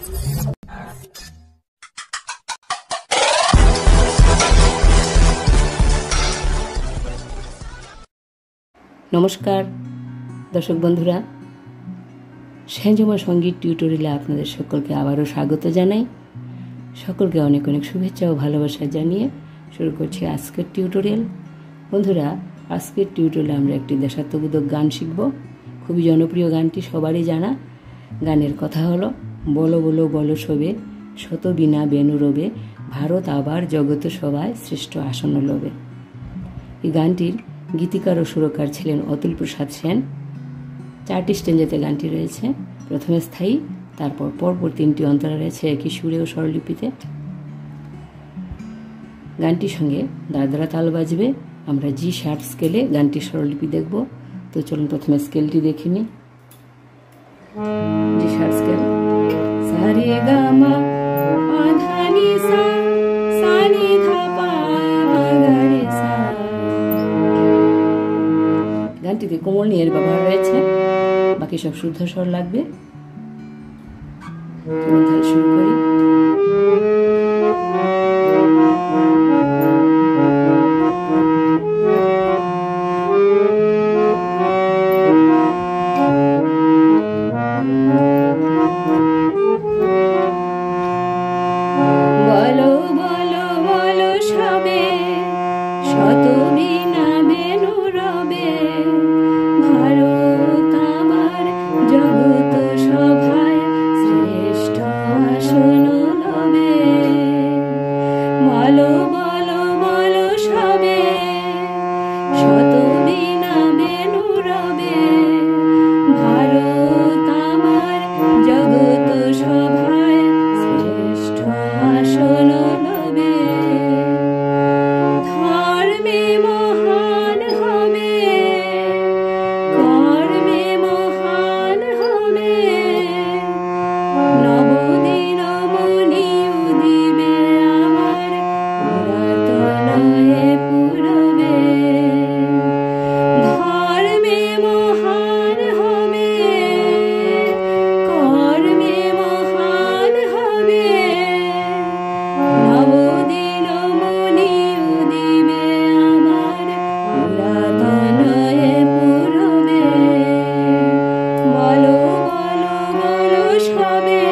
নমস্কার দর্শক বন্ধুরা, সেনজমা সঙ্গীত টিউটোরিয়ালে আপনাদের সকলকে আবারও স্বাগত জানাই। সকলকে অনেক অনেক শুভেচ্ছা ও ভালোবাসা জানিয়ে শুরু করছি আজকের টিউটোরিয়াল। বন্ধুরা, আজকের টিউটোরিয়ালে আমরা একটি দেশাত্মবোধক গান শিখব। খুবই জনপ্রিয় গানটি, সবারই জানা। গানের কথা হলো, বলো বলো বলো শোবে, শত বিনা বেনু রবে, ভারত আবার জগত সভায় শ্রেষ্ঠ আসন লবে। এই গানটির গীতিকার ও সুরকার ছিলেন অতুল প্রসাদ সেন। 4টি স্ট্যাঞ্জাতে গানটি রয়েছে। প্রথমে স্থায়ী, তারপর পরপর 3টি অন্তরা রয়েছে একই সুরে ও স্বরলিপিতে। গানটির সঙ্গে দাদরা তাল বাজবে। আমরা G♯ স্কেলে গানটির স্বরলিপি দেখব। তো চলুন প্রথমে স্কেলটি দেখে নিই। G♯ স্কেল, সা রে গা মা পা ধা নি সা, সা নি ধা পা মা গা রে সা। গানটিতে কোমল নিয়ের ব্যবহার রয়েছে, বাকি সব শুদ্ধ স্বর লাগবে। শুরু করি। বলো বলো বলো সবে, শত বিনা বেনু রবে, ভারত আবার জগত সভায় শ্রেষ্ঠ আসন লবে। বলো বলো বলো সবে, শত বিনা বেনু রবে, ভারত আবার জগত সভায় শ্রেষ্ঠ আসন লবে। ধর্মে মহান হবে, কর্মে মহান হবে, নবদিন মনি উদিবে আমার, পুরাতনয়ে পুরবে। ধর্মে মহান হবে, কর্মে মহান হবে, নবদিন মনি উদিবে আমার, পুরাতনয়ে পুরবে। বলো বলো বলো সবে,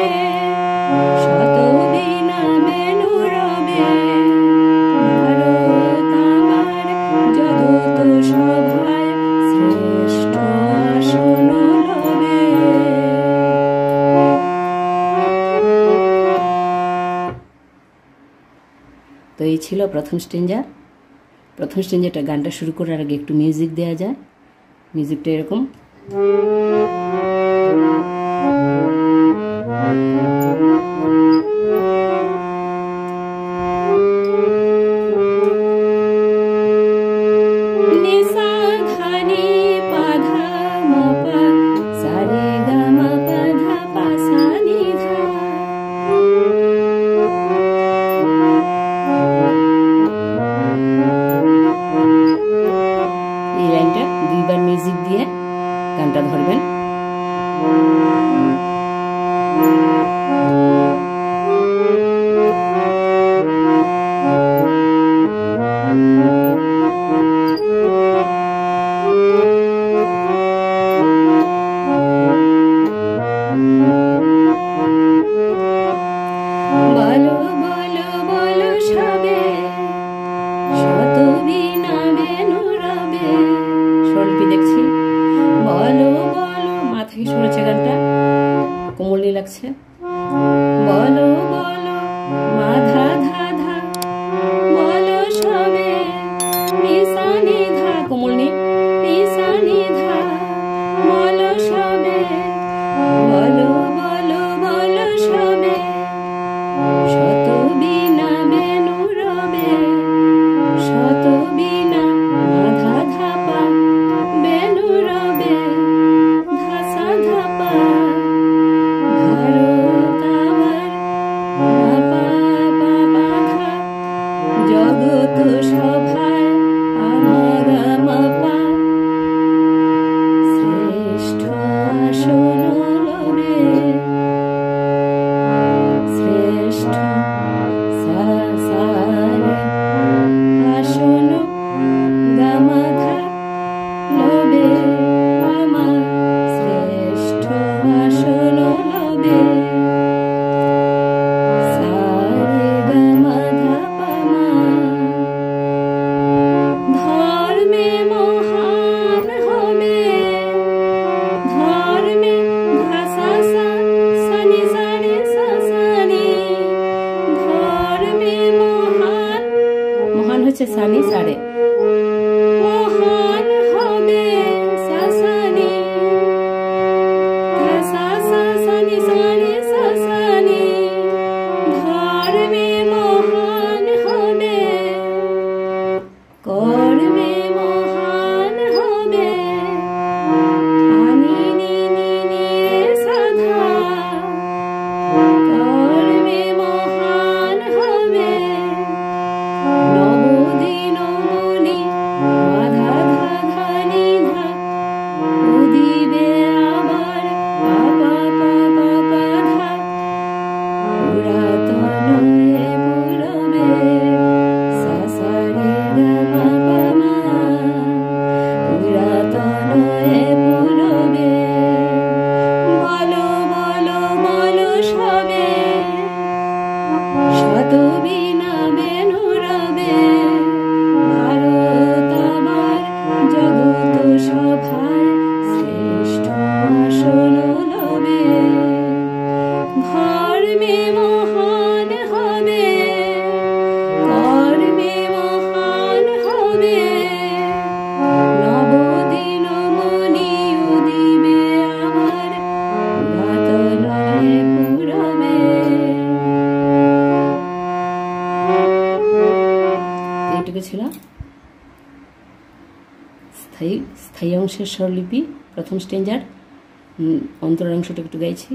শত বিনা বেনু রবে, ভারত আমার জগত সভায় শ্রেষ্ঠ আসন লবে। তো এই ছিল প্রথম স্ট্যাঞ্জা। প্রথম স্ট্যাঞ্জাটা গানটা শুরু করার আগে একটু মিউজিক দেওয়া যায়। মিউজিকটা এরকম। নি সা ধা নি পা ধা মা পা, সা রে গা মা পা ধা পা সা নি ধা। এই লাইনটা 2বার মিউজিক দিয়ে গানটা ধরবেন। বলো বলো বলো সবে, শত বিনা বেনু রবে। স্বরলিপি দেখছি। বলো বলো, মা থেকে শুরু হচ্ছে গানটা, কোমলই লাগছে। বলো বলো মা ধা ধা ধা, বলো সবে, নি সা নি ধা, কোমল নি, নি সা নি ধা, বলো সবে। বলো বলো বলো সবে, শত বিনা বেনু রবে, শত বিনা মা ধা ধা পা বেনু রবে, ধা সা ধা পা, ভারত আবার মা পা পা পা ধা স্থায়ী অংশের স্বরলিপি প্রথম স্ট্যাঞ্জার অন্তরার অংশটা একটু গাইছি।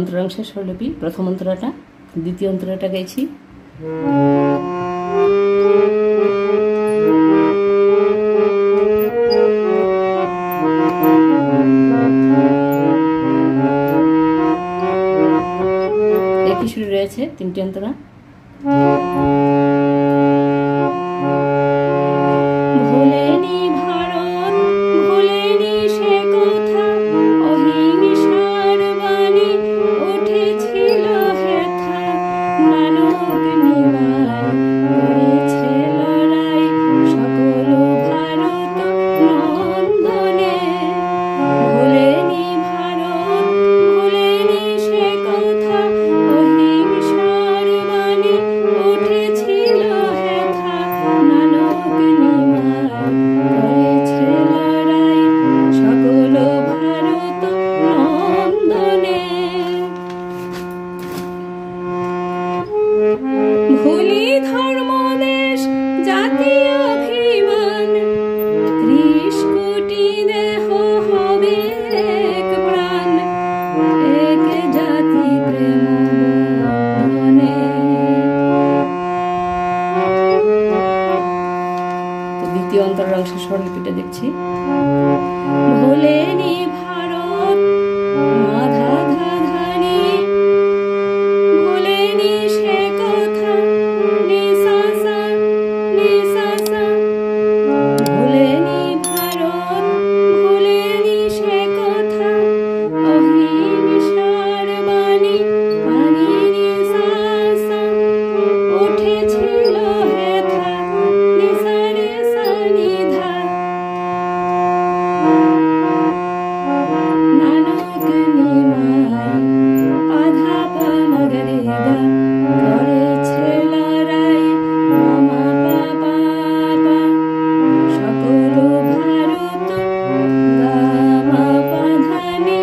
অন্তরাংশের স্বরলিপি প্রথম অন্তরাটা, দ্বিতীয় অন্তরাটা গাইছি। একই সুরে রয়েছে তিনটি অন্তরা। উঠেছে দেখছি। ভোলেনি ভারত মা ধা ধা ধানি, ভোলেনি সে কথা নি সা সা নি সা সা। ভোলেনি ভারত ভোলেনি সে কথা, অহিংসার বাণী পানি নি সা সা। উঠেছিল হেথা নি সা রে সা নি ধা। নানক নিমাই আধা পা মগরে গা, করেছে লড়াই মামা পা পা পা। সকল ভারত গা মা পা ধানি,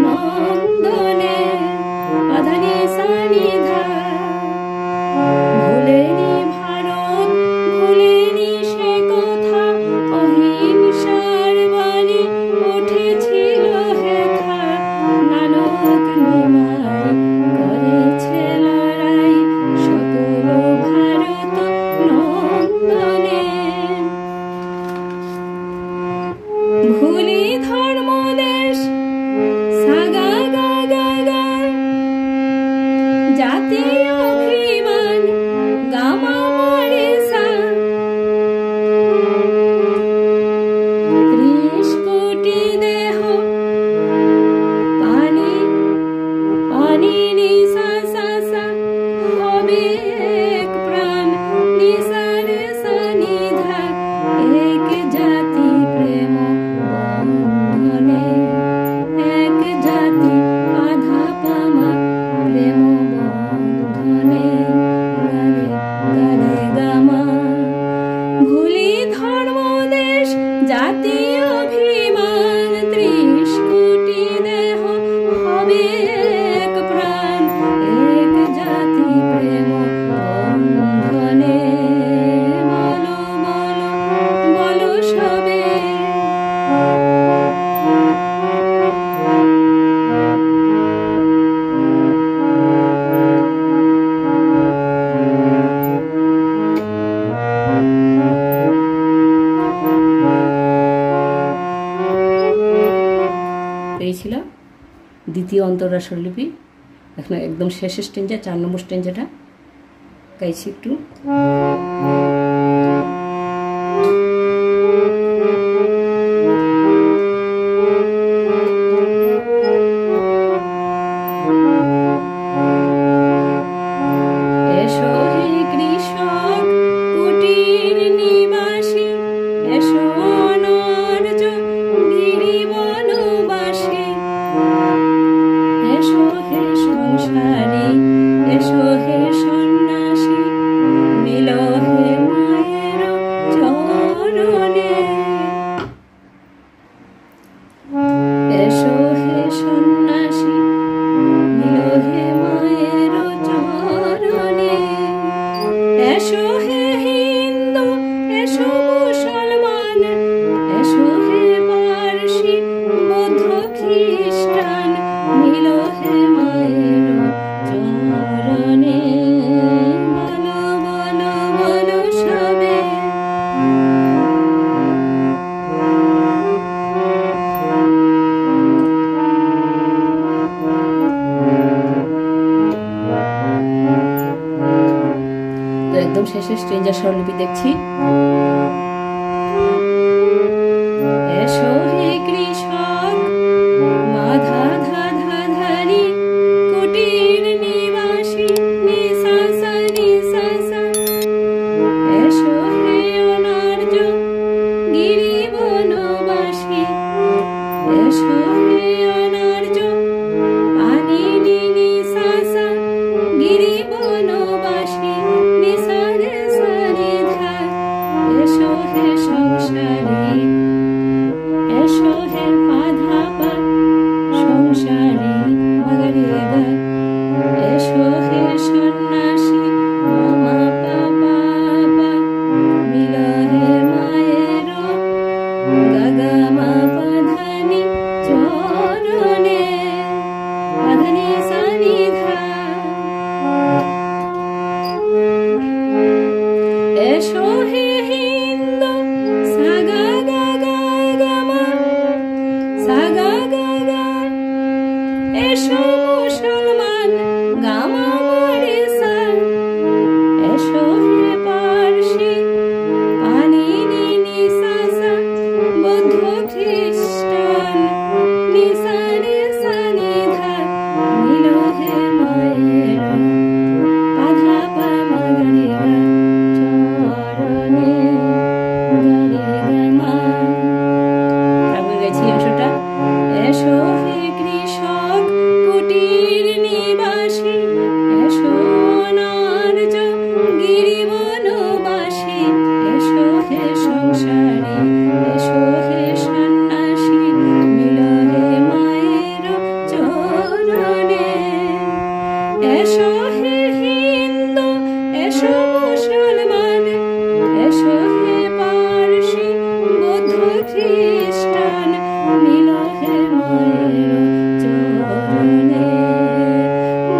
নন্দনে আধানি সা নি ধা। ভোলেনি ভারত ভোলেনি সে কথা, অহিংসার বাণী উঠেছিল হেথা। নানক নিমাই করেছে লড়াই, সকল ভারত নন্দনে। ভুলি ধর্ম দেশ সাগা গা গা গা, জাতীয় অভিমান গামা মারে সা। 30 কোটি দেহ পানি পানি নি সা সা সা। হবে এক প্রাণ নি সা রে সা নি ধা। এক জাতি প্রেম বন্ধনে, এক জাতি আধা পামা প্রেম বন্ধনে। গারে গারে গামা। ভুলি ধর্ম দেশ জাতীয় অভিমান, 30 কোটি দেহ হবে এক প্রাণ। এক জাতি প্রেম বন্ধনে। বলো বলো বলো সবে। এই ছিল দ্বিতীয় অন্তরা স্বরলিপি। এখন একদম শেষের স্টেঞ্জা, 4 নম্বর স্টেঞ্জাটা গাইছি একটু। এসো হে কৃষক কুটির নিবাসী, এসো অনার্য গিরিবনবাসী। এসো হে সংসারী, এসো হে সন্ন্যাসী, মিল হে মায়ের চরণে। এসো হে সন্ন্যাসী, মিল হে মায়ের চরণে। এসো হে হিন্দু, এসো মুসলমান, এসো হে পারসি বৌদ্ধ খ্রিস্টান, মিল হে মায়ের চরণে। বলো বলো বলো সবে। তো একদম শেষে স্ট্রেঞ্জার স্বরলিপি দেখছি। এসো হে কৃষক মা ধা ধা ধা ধানি, কুটির নিবাসী নি সা সা নি সা সা। এসো হে অনার্য গিরিবনবাসী, এসো হে অনার্য পানি নি নি সা সা। গিরিবনবাসী নি সা রে সা নি ধা। এসো হে সংসারী, এসো হে পাধা পা সংসারী মগরে গা। এসো হে সন্ন্যাসী মামা পা পা পা, মিল হে মায়ের গা গা মা পা ধানি চরণে। গা গা। এসো মুসলমান গামা মারে সা, এসো হে পারসি পানি নি নি সা সা, বৌদ্ধ খ্রিস্টান নি সা রে সা নি ধা, নীল হে মায়েরা পাধা পা মা গা রে গা, চরণে গা রে গা মা। তারপর গেছি অংশটা, এসো হে কৃষক কুটির নিবাসী, এসো অনার্য গিরিবনবাসী, এসো হে সংসারী, এসো হে সন্ন্যাসী, মিল হে মায়ের চরণে। এসো হে হিন্দু, এসো মুসলমান, এসো হে পারসি বৌদ্ধ খ্রিস্টান, মিল হে মায়ের চরণে।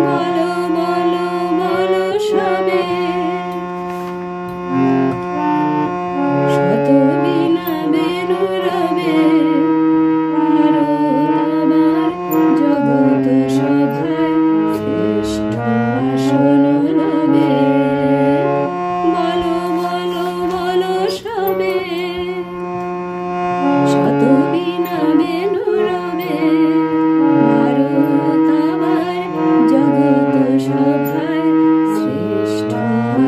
বলো বলো বলো সবে, শত বিনা বেনু রবে, ভারত আবার জগৎ সভায় শ্রেষ্ঠ আসন লবে। বলো বলো বলো সবে, শত বিনা বেনু রবে, ভারত আবার জগৎ সভায় শ্রেষ্ঠ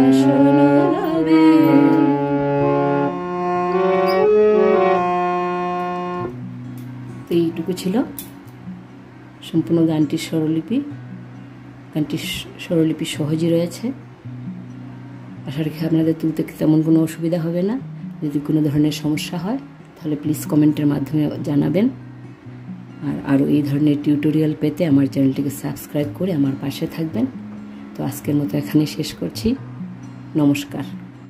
আসন লবে। তো এইটুকু ছিল সম্পূর্ণ গানটির স্বরলিপি। গানটির স্বরলিপি সহজই রয়েছে। আশা রাখি আপনাদের তুলতে তেমন কোনো অসুবিধা হবে না। যদি কোনো ধরনের সমস্যা হয় তাহলে প্লিজ কমেন্টের মাধ্যমে জানাবেন। আর আরও এই ধরনের টিউটোরিয়াল পেতে আমার চ্যানেলটিকে সাবস্ক্রাইব করে আমার পাশে থাকবেন। তো আজকের মতো এখানে শেষ করছি। নমস্কার।